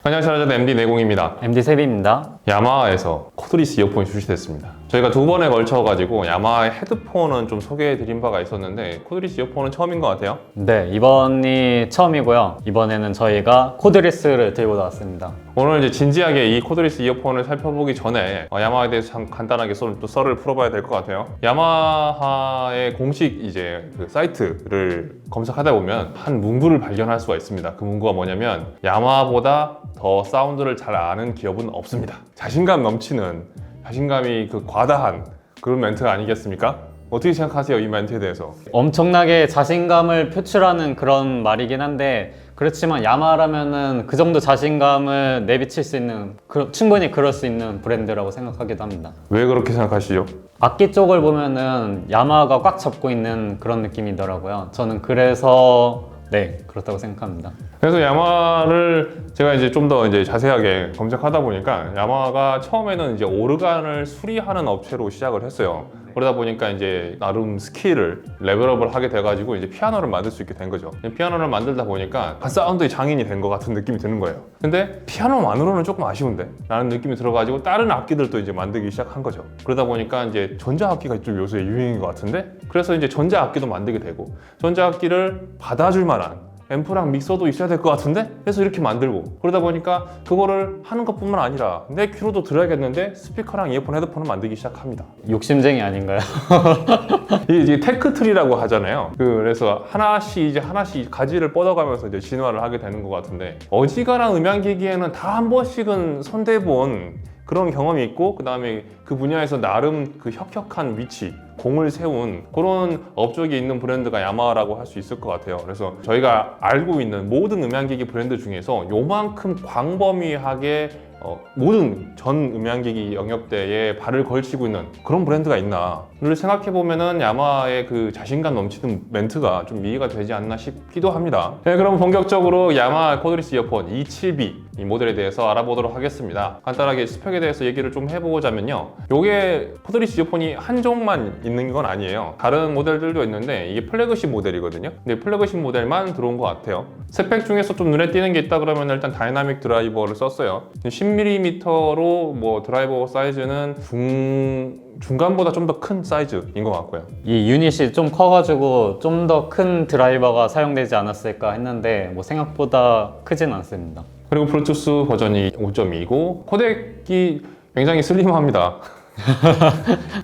안녕하세요. 저는 MD 내공입니다. MD 세비입니다. 야마하에서 코드리스 이어폰이 출시됐습니다. 저희가 두 번에 걸쳐가지고 야마하의 헤드폰은 좀 소개해드린 바가 있었는데 코드리스 이어폰은 처음인 것 같아요. 네, 이번이 처음이고요. 이번에는 저희가 코드리스를 들고 나왔습니다. 오늘 이제 진지하게 이 코드리스 이어폰을 살펴보기 전에 야마하에 대해서 참 간단하게 또 썰을 풀어봐야 될 것 같아요. 야마하의 공식 이제 그 사이트를 검색하다 보면 한 문구를 발견할 수가 있습니다. 그 문구가 뭐냐면 야마하보다 더 사운드를 잘 아는 기업은 없습니다. 자신감 넘치는, 자신감이 그 과다한 그런 멘트가 아니겠습니까? 어떻게 생각하세요? 이 멘트에 대해서? 엄청나게 자신감을 표출하는 그런 말이긴 한데 그렇지만 야마하라면은 그 정도 자신감을 내비칠 수 있는 충분히 그럴 수 있는 브랜드라고 생각하기도 합니다. 왜 그렇게 생각하시죠? 악기 쪽을 보면은 야마하가 꽉 잡고 있는 그런 느낌이더라고요. 저는 그래서 그렇다고 생각합니다. 그래서 야마를 제가 이제 좀 더 이제 자세하게 검색하다 보니까 야마가 처음에는 이제 오르간을 수리하는 업체로 시작을 했어요. 그러다 보니까 이제 나름 스킬을 레벨업을 하게 돼가지고 이제 피아노를 만들 수 있게 된 거죠. 피아노를 만들다 보니까 사운드의 장인이 된 것 같은 느낌이 드는 거예요. 근데 피아노만으로는 조금 아쉬운데? 라는 느낌이 들어가지고 다른 악기들도 이제 만들기 시작한 거죠. 그러다 보니까 이제 전자악기가 좀 요새 유행인 것 같은데? 그래서 이제 전자악기도 만들게 되고 전자악기를 받아줄 만한 앰프랑 믹서도 있어야 될 것 같은데? 그래서 이렇게 만들고 그러다 보니까 그거를 하는 것뿐만 아니라 내 귀로도 들어야겠는데 스피커랑 이어폰, 헤드폰을 만들기 시작합니다. 욕심쟁이 아닌가요? 이게 테크트리라고 하잖아요. 그래서 하나씩 가지를 뻗어가면서 이제 진화를 하게 되는 것 같은데 어지간한 음향기기에는 다 한 번씩은 손대본 그런 경험이 있고 그 다음에 그 분야에서 나름 그 혁혁한 위치, 공을 세운 그런 업적이 있는 브랜드가 야마하라고 할 수 있을 것 같아요. 그래서 저희가 알고 있는 모든 음향기기 브랜드 중에서 요만큼 광범위하게 모든 전 음향기기 영역대에 발을 걸치고 있는 그런 브랜드가 있나를 생각해보면은 야마하의 그 자신감 넘치는 멘트가 좀 이해가 되지 않나 싶기도 합니다. 네, 그럼 본격적으로 야마하 코드리스 이어폰 E7B 이 모델에 대해서 알아보도록 하겠습니다. 간단하게 스펙에 대해서 얘기를 좀 해보자면요. 요게 코드리스 이어폰이 한 종만 있는 건 아니에요. 다른 모델들도 있는데 이게 플래그십 모델이거든요. 근데 플래그십 모델만 들어온 것 같아요. 스펙 중에서 좀 눈에 띄는 게 있다 그러면 일단 다이나믹 드라이버를 썼어요. 10mm로 뭐 드라이버 사이즈는 중간보다 좀 더 큰 사이즈인 것 같고요. 이 유닛이 좀 커가지고 좀 더 큰 드라이버가 사용되지 않았을까 했는데 뭐 생각보다 크진 않습니다. 그리고 블루투스 버전이 5.2고 코덱이 굉장히 슬림합니다.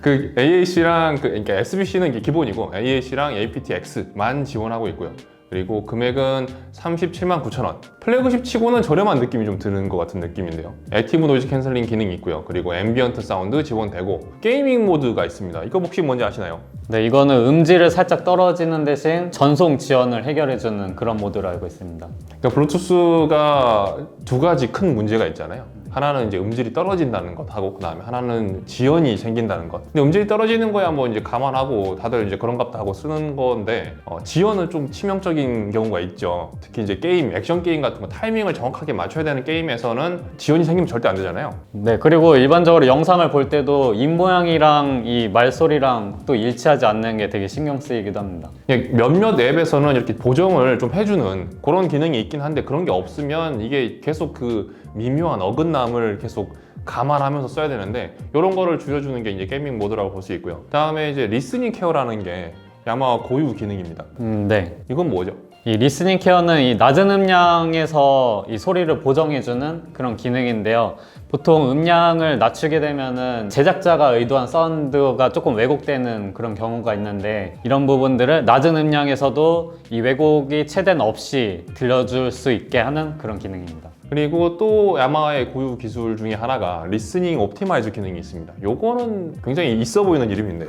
그 AAC랑 그러니까 SBC는 이게 기본이고 AAC랑 aptX만 지원하고 있고요. 그리고 금액은 379,000원. 플래그십 치고는 저렴한 느낌이 좀 드는 것 같은 느낌인데요. 액티브 노이즈 캔슬링 기능이 있고요. 그리고 앰비언트 사운드 지원되고 게이밍 모드가 있습니다. 이거 혹시 뭔지 아시나요? 네, 이거는 음질을 살짝 떨어지는 대신 전송 지원을 해결해주는 그런 모드로 알고 있습니다. 그러니까 블루투스가 두 가지 큰 문제가 있잖아요. 하나는 이제 음질이 떨어진다는 것하고 그 다음에 하나는 지연이 생긴다는 것. 근데 음질이 떨어지는 거야 뭐 이제 감안하고 다들 이제 그런갑다 하고 쓰는 건데 지연은 좀 치명적인 경우가 있죠. 특히 이제 게임, 액션 게임 같은 거 타이밍을 정확하게 맞춰야 되는 게임에서는 지연이 생기면 절대 안 되잖아요. 네, 그리고 일반적으로 영상을 볼 때도 입 모양이랑 이 말소리랑 또 일치하지 않는 게 되게 신경 쓰이기도 합니다. 몇몇 앱에서는 이렇게 보정을 좀 해주는 그런 기능이 있긴 한데 그런 게 없으면 이게 계속 그 미묘한 어긋남을 계속 감안하면서 써야 되는데 이런 거를 줄여주는 게 이제 게이밍 모드라고 볼 수 있고요. 다음에 이제 리스닝 케어라는 게 야마하 고유 기능입니다. 네. 이건 뭐죠? 이 리스닝 케어는 이 낮은 음량에서 이 소리를 보정해주는 그런 기능인데요. 보통 음량을 낮추게 되면은 제작자가 의도한 사운드가 조금 왜곡되는 그런 경우가 있는데 이런 부분들을 낮은 음량에서도 이 왜곡이 최대한 없이 들려줄 수 있게 하는 그런 기능입니다. 그리고 또 야마하의 고유 기술 중에 하나가 리스닝 옵티마이저 기능이 있습니다. 요거는 굉장히 있어 보이는 이름인데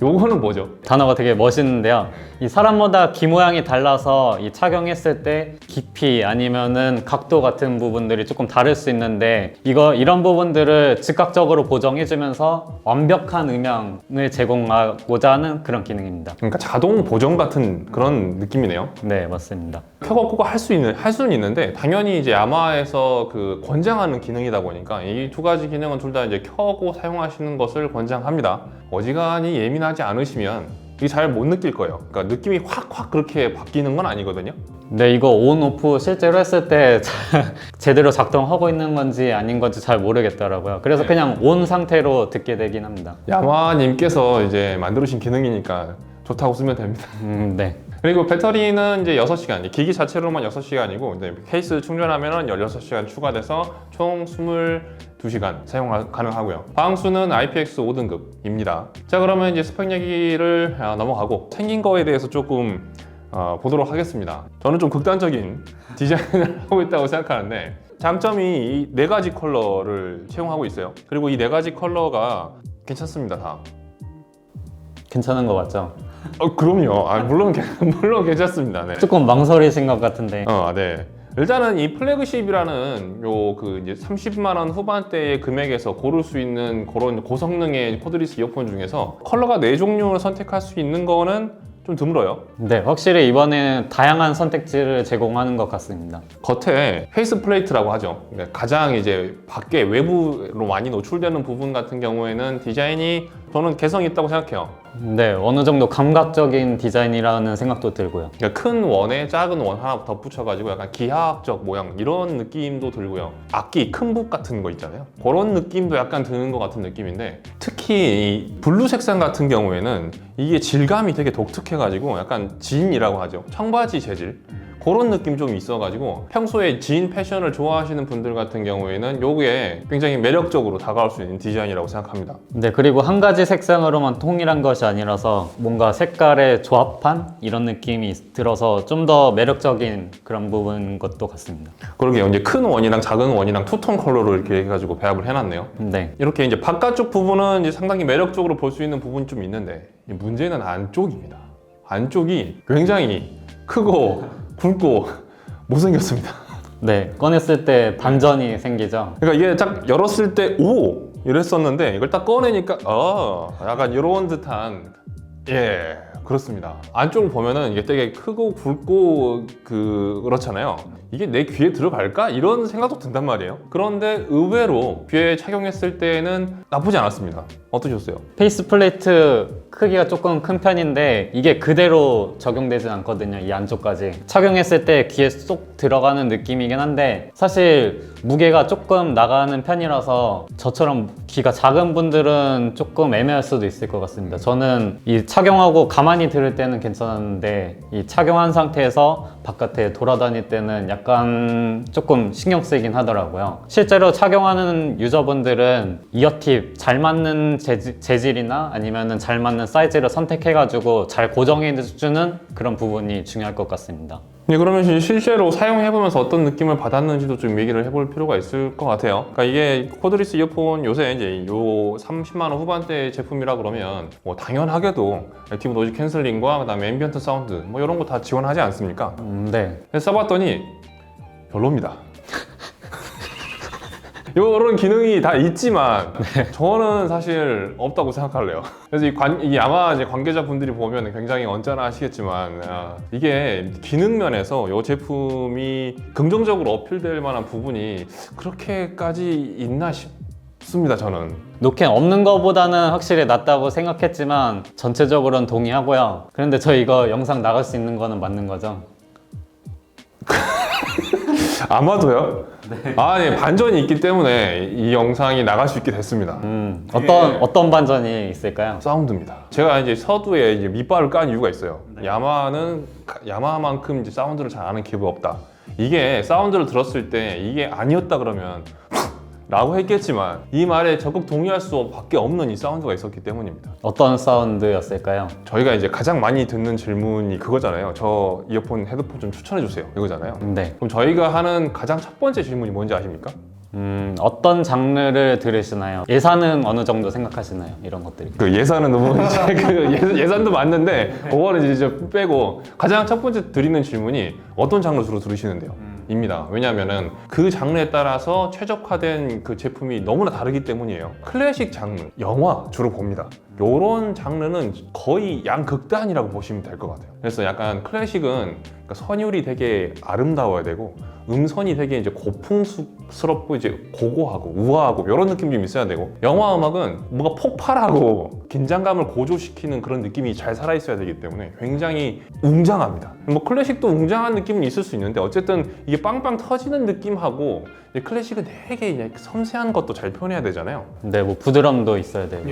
요거는 뭐죠? 단어가 되게 멋있는데요. 이 사람마다 귀 모양이 달라서 이 착용했을 때 깊이 아니면은 각도 같은 부분들이 조금 다를 수 있는데 이런 부분들을 즉각적으로 보정해주면서 완벽한 음향을 제공하고자 하는 그런 기능입니다. 그러니까 자동 보정 같은 그런 느낌이네요. 네, 맞습니다. 켜고 끄고 할 수는 있는데 당연히 이제 야마하에서 그 권장하는 기능이다 보니까 이 두 가지 기능은 둘 다 이제 켜고 사용하시는 것을 권장합니다. 어지간히 예민하지 않으시면 이게 잘 못 느낄 거예요. 그러니까 느낌이 확 그렇게 바뀌는 건 아니거든요. 근데 이거 온, 오프 실제로 했을 때 제대로 작동하고 있는 건지 아닌 건지 잘 모르겠더라고요. 그래서 그냥 온 상태로 듣게 되긴 합니다. 야마님께서 이제 만들어주신 기능이니까 좋다고 쓰면 됩니다. 네. 그리고 배터리는 이제 6시간, 기기 자체로만 6시간이고 이제 케이스 충전하면은 16시간 추가돼서 총 22시간 사용 가능하고요. 방수는 IPX 5등급입니다. 자, 그러면 이제 스펙 얘기를 넘어가고 생긴 거에 대해서 조금 보도록 하겠습니다. 저는 좀 극단적인 디자인을 하고 있다고 생각하는데 장점이 이 4가지 컬러를 채용하고 있어요. 그리고 이 4가지 컬러가 괜찮습니다, 다. 괜찮은 거 맞죠? 그럼요. 물론 괜찮습니다. 네. 조금 망설이신 것 같은데. 네. 일단은 이 플래그십이라는 이제 30만 원 후반대의 금액에서 고를 수 있는 그런 고성능의 코드리스 이어폰 중에서 컬러가 4종류를 선택할 수 있는 거는 좀 드물어요. 네, 확실히 이번에는 다양한 선택지를 제공하는 것 같습니다. 겉에 페이스 플레이트라고 하죠. 그러니까 가장 이제 밖에 외부로 많이 노출되는 부분 같은 경우에는 디자인이 저는 개성이 있다고 생각해요. 네, 어느 정도 감각적인 디자인이라는 생각도 들고요. 그러니까 큰 원에 작은 원 하나 덧붙여가지고 약간 기하학적 모양 이런 느낌도 들고요. 악기 큰 북 같은 거 있잖아요. 그런 느낌도 약간 드는 것 같은 느낌인데 특히 이 블루 색상 같은 경우에는 이게 질감이 되게 독특해가지고 약간 진이라고 하죠. 청바지 재질. 그런 느낌 좀 있어가지고 평소에 진 패션을 좋아하시는 분들 같은 경우에는 요게 굉장히 매력적으로 다가올 수 있는 디자인이라고 생각합니다. 네, 그리고 한 가지 색상으로만 통일한 것이 아니라서 뭔가 색깔의 조합한 이런 느낌이 들어서 좀 더 매력적인 그런 부분 것도 같습니다. 그러게요. 이제 큰 원이랑 작은 원이랑 투톤 컬러로 이렇게 해가지고 배합을 해놨네요. 네. 이렇게 이제 바깥쪽 부분은 이제 상당히 매력적으로 볼 수 있는 부분이 좀 있는데 문제는 안쪽입니다. 안쪽이 굉장히 크고 굵고 못생겼습니다. 네, 꺼냈을 때 반전이 생기죠. 그러니까 이게 딱 열었을 때 오! 이랬었는데 이걸 딱 꺼내니까 약간 이런 듯한 그렇습니다. 안쪽을 보면은 이게 되게 크고 굵고 그렇잖아요. 이게 내 귀에 들어갈까? 이런 생각도 든단 말이에요. 그런데 의외로 귀에 착용했을 때는 나쁘지 않았습니다. 어떠셨어요? 페이스 플레이트 크기가 조금 큰 편인데 이게 그대로 적용되진 않거든요. 이 안쪽까지 착용했을 때 귀에 쏙 들어가는 느낌이긴 한데 사실 무게가 조금 나가는 편이라서 저처럼 귀가 작은 분들은 조금 애매할 수도 있을 것 같습니다. 저는 이 착용하고 가만히 들을 때는 괜찮았는데 이 착용한 상태에서 바깥에 돌아다닐 때는 약간 조금 신경 쓰이긴 하더라고요. 실제로 착용하는 유저분들은 이어팁 잘 맞는 재질이나 아니면 잘 맞는 사이즈를 선택해가지고 잘 고정해주는 그런 부분이 중요할 것 같습니다. 네, 그러면 실제로 사용해보면서 어떤 느낌을 받았는지도 좀 얘기를 해볼 필요가 있을 것 같아요. 그러니까 이게 코드리스 이어폰 요새 이제 요 30만 원 후반대 제품이라 그러면 뭐 당연하게도 액티브 노이즈 캔슬링과 그다음에 앰비언트 사운드 뭐 이런 거 다 지원하지 않습니까? 네. 그래서 써봤더니 별로입니다. 이런 기능이 다 있지만 저는 사실 없다고 생각할래요. 그래서 이 야마 이제 관계자분들이 보면 굉장히 언짢아 하시겠지만 이게 기능 면에서 이 제품이 긍정적으로 어필될 만한 부분이 그렇게까지 있나 싶습니다. 저는. 노캔 없는 것보다는 확실히 낫다고 생각했지만 전체적으로는 동의하고요. 그런데 저 이거 영상 나갈 수 있는 거는 맞는 거죠? 아마도요? 네. 네, 반전이 있기 때문에 이 영상이 나갈 수 있게 됐습니다. 어떤 반전이 있을까요? 사운드입니다. 제가 이제 서두에 이제 밑발을 깐 이유가 있어요. 야마는 야마만큼 이제 사운드를 잘 아는 기업이 없다. 이게 사운드를 들었을 때 이게 아니었다 그러면 라고 했겠지만 이 말에 적극 동의할 수밖에 없는 이 사운드가 있었기 때문입니다. 어떤 사운드였을까요? 저희가 이제 가장 많이 듣는 질문이 그거잖아요. 저 이어폰, 헤드폰 좀 추천해 주세요. 이거잖아요. 네. 그럼 저희가 하는 가장 첫 번째 질문이 뭔지 아십니까? 어떤 장르를 들으시나요? 예산은 어느 정도 생각하시나요? 이런 것들이. 그 예산은 너무 이제 예산도 맞는데 그거는 이제 빼고 가장 첫 번째 드리는 질문이 어떤 장르 주로 들으시는데요? 입니다. 왜냐하면은 그 장르에 따라서 최적화된 그 제품이 너무나 다르기 때문이에요. 클래식 장르, 영화 주로 봅니다. 요런 장르는 거의 양극단이라고 보시면 될 것 같아요. 그래서 약간 클래식은 그러니까 선율이 되게 아름다워야 되고 음선이 되게 이제 고풍스럽고 고급스럽고 이제 고고하고 우아하고 이런 느낌이 좀 있어야 되고, 영화 음악은 뭔가 폭발하고 긴장감을 고조시키는 그런 느낌이 잘 살아있어야 되기 때문에 굉장히 웅장합니다. 뭐 클래식도 웅장한 느낌은 있을 수 있는데 어쨌든 이게 빵빵 터지는 느낌하고, 클래식은 되게 그냥 섬세한 것도 잘 표현해야 되잖아요. 네, 뭐 부드럼도 있어야 되고.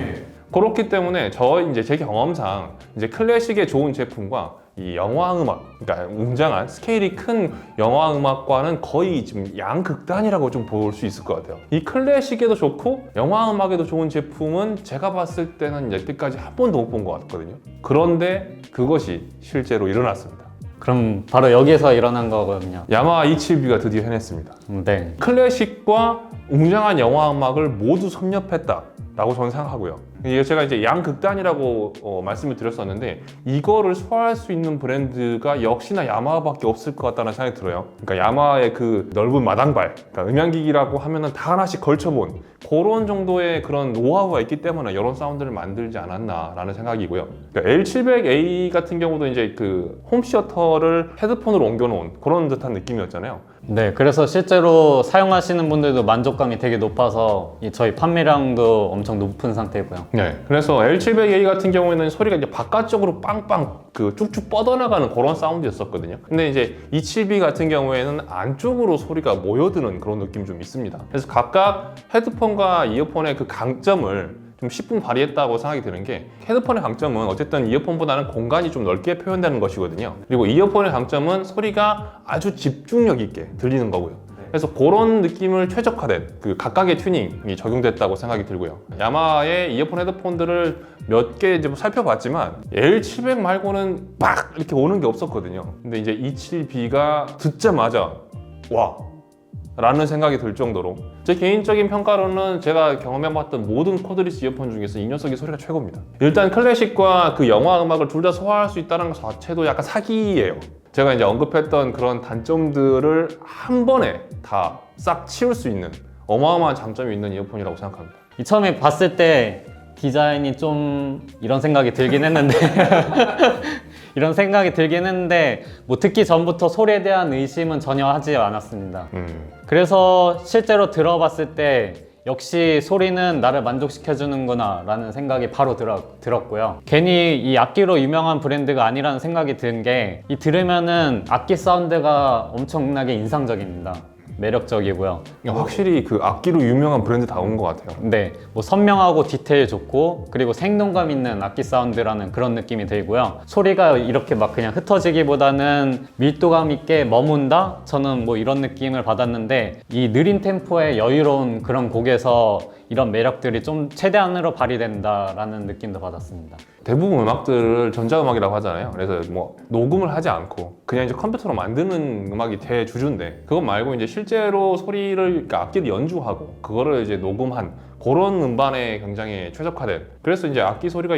그렇기 때문에 제 경험상 이제 클래식의 좋은 제품과 이 영화 음악, 그러니까 웅장한 스케일이 큰 영화 음악과는 거의 지금 양극단이라고 좀 볼 수 있을 것 같아요. 이 클래식에도 좋고 영화 음악에도 좋은 제품은 제가 봤을 때는 여태까지 한 번도 못 본 것 같거든요. 그런데 그것이 실제로 일어났습니다. 그럼 바로 여기서 일어난 거거든요. 야마하 E7B가 드디어 해냈습니다. 네. 클래식과 웅장한 영화 음악을 모두 섭렵했다 라고 저는 생각하고요. 이게 제가 이제 양극단이라고 말씀을 드렸었는데, 이거를 소화할 수 있는 브랜드가 역시나 야마하밖에 없을 것 같다는 생각이 들어요. 그러니까 야마하의 그 넓은 마당발, 그러니까 음향기기라고 하면은 다 하나씩 걸쳐본 그런 정도의 그런 노하우가 있기 때문에 이런 사운드를 만들지 않았나라는 생각이고요. 그러니까 L700A 같은 경우도 이제 그 홈시어터를 헤드폰으로 옮겨놓은 그런 듯한 느낌이었잖아요. 네, 그래서 실제로 사용하시는 분들도 만족감이 되게 높아서 저희 판매량도 엄청 높은 상태고요. 네, 그래서 L700A 같은 경우에는 소리가 이제 바깥쪽으로 빵빵 그 쭉쭉 뻗어나가는 그런 사운드였었거든요. 근데 이제 E7B 같은 경우에는 안쪽으로 소리가 모여드는 그런 느낌이 좀 있습니다. 그래서 각각 헤드폰과 이어폰의 그 강점을 좀 10분 발휘했다고 생각이 드는 게, 헤드폰의 강점은 어쨌든 이어폰보다는 공간이 좀 넓게 표현되는 것이거든요. 그리고 이어폰의 강점은 소리가 아주 집중력 있게 들리는 거고요. 그래서 그런 느낌을 최적화된 그 각각의 튜닝이 적용됐다고 생각이 들고요. 야마하의 이어폰 헤드폰들을 몇 개 이제 살펴봤지만 L700 말고는 막 이렇게 오는 게 없었거든요. 근데 이제 E7B가 듣자마자 와! 라는 생각이 들 정도로, 제 개인적인 평가로는 제가 경험해봤던 모든 코드리스 이어폰 중에서 이 녀석의 소리가 최고입니다. 일단 클래식과 그 영화 음악을 둘 다 소화할 수 있다는 것 자체도 약간 사기예요. 제가 이제 언급했던 그런 단점들을 한 번에 다 싹 치울 수 있는 어마어마한 장점이 있는 이어폰이라고 생각합니다. 처음에 봤을 때 디자인이 좀 이런 생각이 들긴 했는데 뭐 듣기 전부터 소리에 대한 의심은 전혀 하지 않았습니다. 그래서 실제로 들어봤을 때 역시 소리는 나를 만족시켜주는구나 라는 생각이 바로 들었고요. 괜히 이 악기로 유명한 브랜드가 아니라는 생각이 든 게, 들으면은 악기 사운드가 엄청나게 인상적입니다. 매력적이고요. 확실히 그 악기로 유명한 브랜드다운 것 같아요. 네, 뭐 선명하고 디테일 좋고 그리고 생동감 있는 악기 사운드라는 그런 느낌이 들고요. 소리가 이렇게 막 그냥 흩어지기보다는 밀도감 있게 머문다? 저는 뭐 이런 느낌을 받았는데, 이 느린 템포의 여유로운 그런 곡에서 이런 매력들이 좀 최대한으로 발휘된다라는 느낌도 받았습니다. 대부분 음악들을 전자음악이라고 하잖아요. 그래서 뭐 녹음을 하지 않고 그냥 이제 컴퓨터로 만드는 음악이 대주주인데, 그것 말고 이제 실제로 소리를, 그러니까 악기를 연주하고 그거를 이제 녹음한 그런 음반에 굉장히 최적화된, 그래서 이제 악기 소리가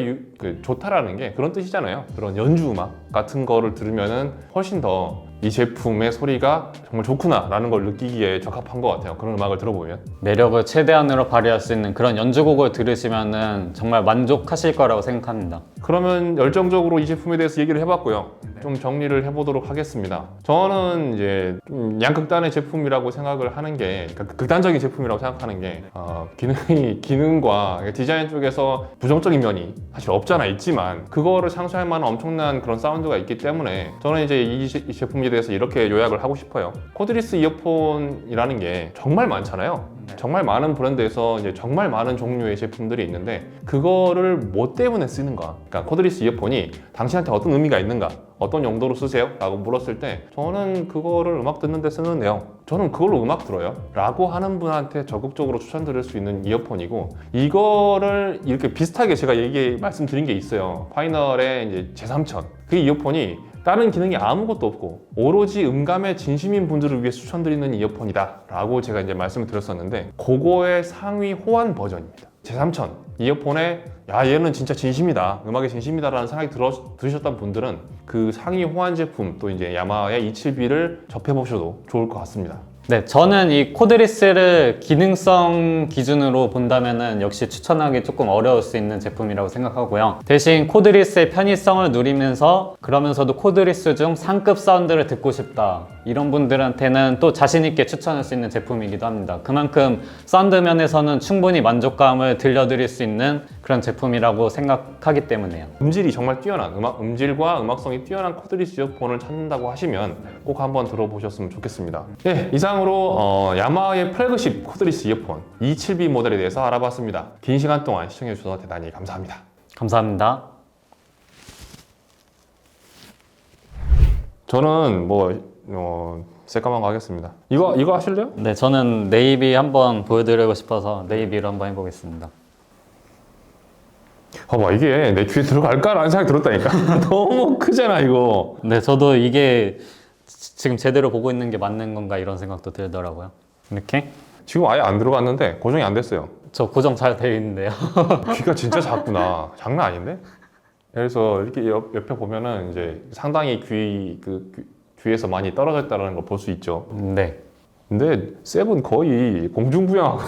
좋다라는 게 그런 뜻이잖아요. 그런 연주 음악 같은 거를 들으면은 훨씬 더 이 제품의 소리가 정말 좋구나 라는 걸 느끼기에 적합한 것 같아요. 그런 음악을 들어보면 매력을 최대한으로 발휘할 수 있는 그런 연주곡을 들으시면은 정말 만족하실 거라고 생각합니다. 그러면 열정적으로 이 제품에 대해서 얘기를 해봤고요. 좀 정리를 해보도록 하겠습니다. 저는 이제 양극단의 제품이라고 생각을 하는 게, 그러니까 극단적인 제품이라고 생각하는 게, 기능과 디자인 쪽에서 부정적인 면이 사실 없잖아 있지만, 그거를 상쇄할 만한 엄청난 그런 사운드가 있기 때문에 저는 이제 이 제품에 대해서 이렇게 요약을 하고 싶어요. 코드리스 이어폰이라는 게 정말 많잖아요. 정말 많은 브랜드에서 이제 정말 많은 종류의 제품들이 있는데, 그거를 뭐 때문에 쓰는가? 그러니까 코드리스 이어폰이 당신한테 어떤 의미가 있는가? 어떤 용도로 쓰세요? 라고 물었을 때, 저는 그거를 음악 듣는 데 쓰는데요, 저는 그걸로 음악 들어요 라고 하는 분한테 적극적으로 추천드릴 수 있는 이어폰이고, 이거를 이렇게 비슷하게 제가 말씀드린 게 있어요. 파이널의 이제 제3000, 그 이어폰이 다른 기능이 아무것도 없고 오로지 음감에 진심인 분들을 위해 추천드리는 이어폰이다 라고 제가 이제 말씀을 드렸었는데, 그거의 상위 호환 버전입니다. 제3000 이어폰에 얘는 진짜 진심이다, 음악에 진심이다 라는 생각이 들으셨던 분들은 그 상위 호환 제품, 또 이제 야마하의 E7B를 접해보셔도 좋을 것 같습니다. 네, 저는 이 코드리스를 기능성 기준으로 본다면은 역시 추천하기 조금 어려울 수 있는 제품이라고 생각하고요. 대신 코드리스의 편의성을 누리면서 그러면서도 코드리스 중 상급 사운드를 듣고 싶다 이런 분들한테는 또 자신 있게 추천할 수 있는 제품이기도 합니다. 그만큼 사운드 면에서는 충분히 만족감을 들려드릴 수 있는 그런 제품이라고 생각하기 때문에요. 음질이 정말 뛰어난 음질과 음악성이 뛰어난 코드리스 이어폰을 찾는다고 하시면 꼭 한번 들어보셨으면 좋겠습니다. 네, 이상으로 야마하의 플래그십 코드리스 이어폰 E7B 모델에 대해서 알아봤습니다. 긴 시간 동안 시청해 주셔서 대단히 감사합니다. 감사합니다. 저는 새까만 거 하겠습니다. 이거 하실래요? 네, 저는 네이비 한번 보여드리고 싶어서 네이비로 한번 해보겠습니다. 봐봐, 이게 내 귀에 들어갈까라는 생각이 들었다니까. 너무 크잖아 이거. 네, 저도 이게 지금 제대로 보고 있는 게 맞는 건가 이런 생각도 들더라고요. 이렇게 지금 아예 안 들어갔는데 고정이 안 됐어요. 저 고정 잘 되어 있는데요. 귀가 진짜 작구나. 장난 아닌데? 그래서 이렇게 옆에 보면은 이제 상당히 귀에서 많이 떨어져 있다는 걸 볼 수 있죠. 네. 근데 세븐 거의 공중부양하고